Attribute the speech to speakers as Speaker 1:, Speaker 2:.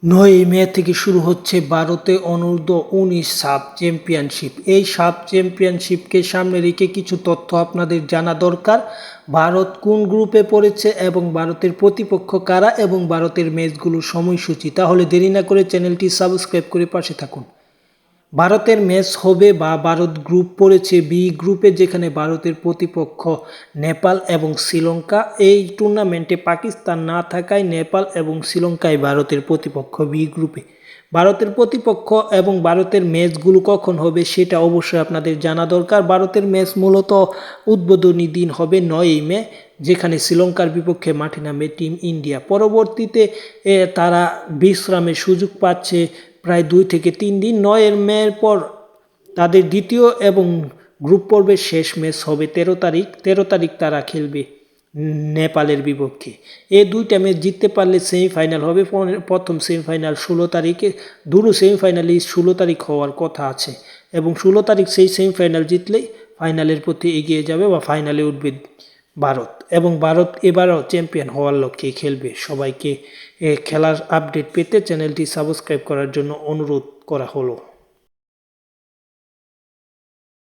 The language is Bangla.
Speaker 1: 9 মে থেকে শুরু হচ্ছে ভারতে অনূর্ধ্ব-19 সাফ চ্যাম্পিয়নশিপ। এই সাফ চ্যাম্পিয়নশিপকে সামনে রেখে কিছু তথ্য আপনাদের জানা দরকার। ভারত কোন গ্রুপে পড়েছে এবং ভারতের প্রতিপক্ষ কারা এবং ভারতের ম্যাচগুলোর সময়সূচি। তাহলে দেরি না করে চ্যানেলটি সাবস্ক্রাইব করে পাশে থাকুন। ভারতের ম্যাচ হবে ভারত গ্রুপ পড়েছে বি গ্রুপে, যেখানে ভারতের প্রতিপক্ষ নেপাল এবং শ্রীলঙ্কা। এই টুর্নামেন্টে পাকিস্তান না থাকায় নেপাল এবং শ্রীলঙ্কায় ভারতের প্রতিপক্ষ বি গ্রুপে। ভারতের প্রতিপক্ষ এবং ভারতের ম্যাচগুলো কখন হবে সেটা অবশ্যই আপনাদের জানা দরকার। ভারতের ম্যাচ মূলত উদ্বোধনী দিন হবে 9 মে, যেখানে শ্রীলঙ্কার বিপক্ষে মাঠে নামবে টিম ইন্ডিয়া। পরবর্তীতে তারা বিশ্রামের সুযোগ পাচ্ছে প্রায় 2 থেকে 3 দিন। 9 মের পর তাদের দ্বিতীয় এবং গ্রুপ পর্বের শেষ ম্যাচ হবে 13 তারিখ তারা খেলবে নেপালের বিপক্ষে। এই দুইটা ম্যাচ জিততে পারলে সেমিফাইনাল হবে। প্রথম সেমিফাইনাল 16 তারিখে, দুটো সেমিফাইনালই 16 তারিখ হওয়ার কথা আছে এবং 16 তারিখ সেই সেমিফাইনাল জিতলেই ফাইনালের প্রতি এগিয়ে যাবে বা ফাইনালে উঠবে ভারত। এবং ভারত এবারও চ্যাম্পিয়ন হওয়ার লক্ষ্যে খেলবে। সবাইকে খেলার আপডেট পেতে চ্যানেলটি সাবস্ক্রাইব করার জন্য অনুরোধ করা হলো।